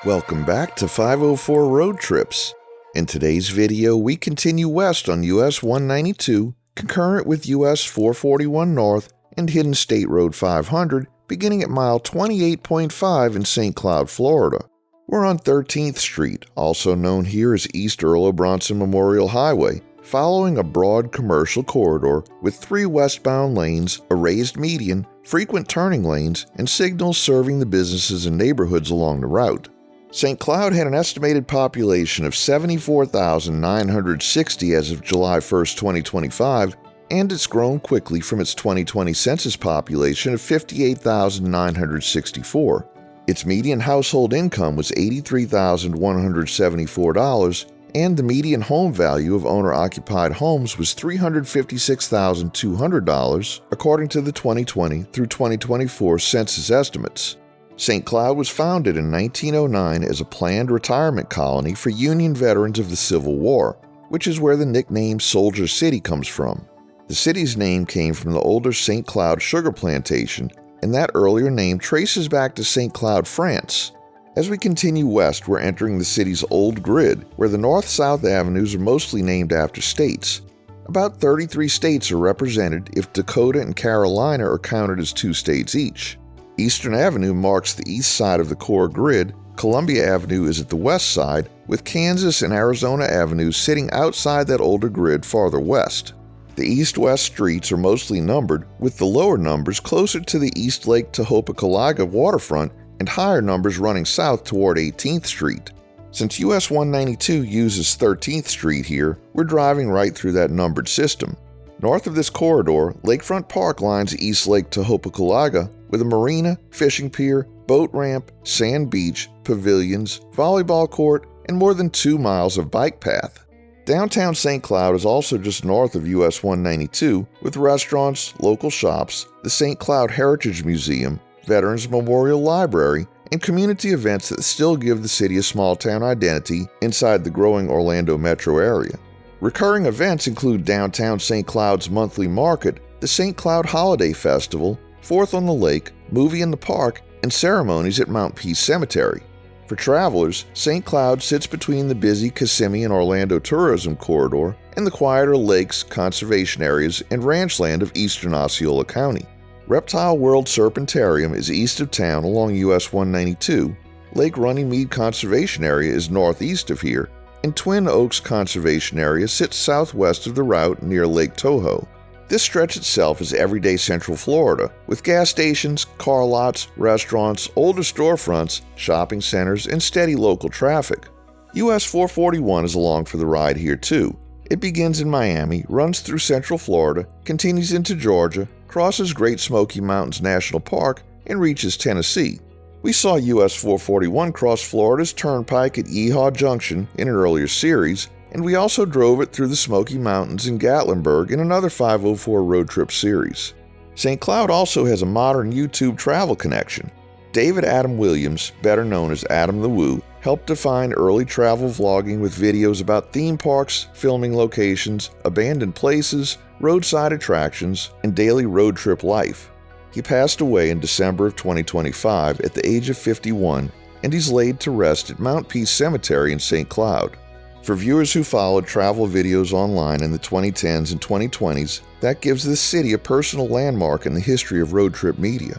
Welcome back to 504 Road Trips. In today's video, we continue west on US-192, concurrent with US-441 North and Hidden State Road 500, beginning at mile 28.5 in St. Cloud, Florida. We're on 13th Street, also known here as East Irlo Bronson Memorial Highway, following a broad commercial corridor with 3 westbound lanes, a raised median, frequent turning lanes, and signals serving the businesses and neighborhoods along the route. St. Cloud had an estimated population of 74,960 as of July 1, 2025, and it's grown quickly from its 2020 census population of 58,964. Its median household income was $83,174, and the median home value of owner-occupied homes was $356,200, according to the 2020 through 2024 census estimates. St. Cloud was founded in 1909 as a planned retirement colony for Union veterans of the Civil War, which is where the nickname Soldier City comes from. The city's name came from the older St. Cloud sugar plantation, and that earlier name traces back to St. Cloud, France. As we continue west, we're entering the city's old grid, where the north-south avenues are mostly named after states. About 33 states are represented if Dakota and Carolina are counted as 2 states each. Eastern Avenue marks the east side of the core grid, Columbia Avenue is at the west side, with Kansas and Arizona Avenues sitting outside that older grid farther west. The east-west streets are mostly numbered, with the lower numbers closer to the East Lake Tohopekaliga waterfront and higher numbers running south toward 18th Street. Since US-192 uses 13th Street here, we're driving right through that numbered system. North of this corridor, Lakefront Park lines East Lake Tohopekaliga with a marina, fishing pier, boat ramp, sand beach, pavilions, volleyball court, and more than 2 miles of bike path. Downtown St. Cloud is also just north of US-192 with restaurants, local shops, the St. Cloud Heritage Museum, Veterans Memorial Library, and community events that still give the city a small-town identity inside the growing Orlando metro area. Recurring events include downtown St. Cloud's monthly market, the St. Cloud Holiday Festival, Fourth on the Lake, Movie in the Park, and ceremonies at Mount Peace Cemetery. For travelers, St. Cloud sits between the busy Kissimmee and Orlando tourism corridor and the quieter lakes, conservation areas, and ranchland of eastern Osceola County. Reptile World Serpentarium is east of town along US-192, Lake Runnymede Conservation Area is northeast of here, and Twin Oaks Conservation Area sits southwest of the route near Lake Toho. This stretch itself is everyday Central Florida, with gas stations, car lots, restaurants, older storefronts, shopping centers, and steady local traffic. US 441 is along for the ride here too. It begins in Miami, runs through Central Florida, continues into Georgia, crosses Great Smoky Mountains National Park, and reaches Tennessee. We saw US 441 cross Florida's Turnpike at Yeehaw Junction in an earlier series, and we also drove it through the Smoky Mountains in Gatlinburg in another 504 road trip series. St. Cloud also has a modern YouTube travel connection. David Adam Williams, better known as Adam the Woo, helped define early travel vlogging with videos about theme parks, filming locations, abandoned places, roadside attractions, and daily road trip life. He passed away in December of 2025 at the age of 51, and he's laid to rest at Mount Peace Cemetery in St. Cloud. For viewers who followed travel videos online in the 2010s and 2020s, that gives this city a personal landmark in the history of road trip media.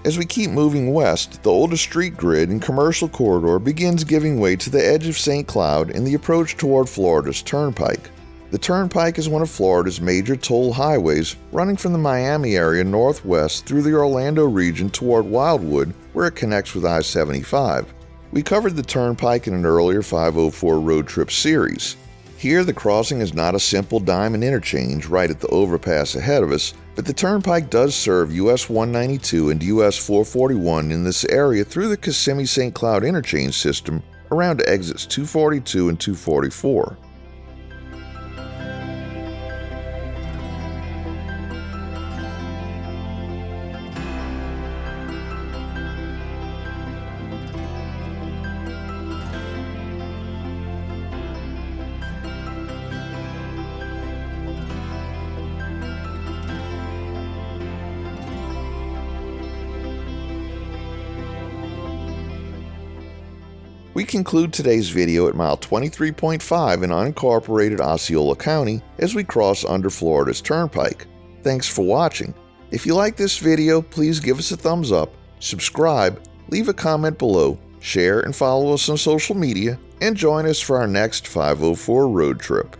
As we keep moving west, the oldest street grid and commercial corridor begins giving way to the edge of St. Cloud in the approach toward Florida's Turnpike. The Turnpike is one of Florida's major toll highways, running from the Miami area northwest through the Orlando region toward Wildwood, where it connects with I-75. We covered the Turnpike in an earlier 504 road trip series. Here, the crossing is not a simple diamond interchange right at the overpass ahead of us, but the Turnpike does serve US-192 and US-441 in this area through the Kissimmee-St. Cloud interchange system around exits 242 and 244. We conclude today's video at mile 23.5 in unincorporated Osceola County as we cross under Florida's Turnpike. Thanks for watching. If you like this video, please give us a thumbs up, subscribe, leave a comment below, share and follow us on social media, and join us for our next 504 road trip.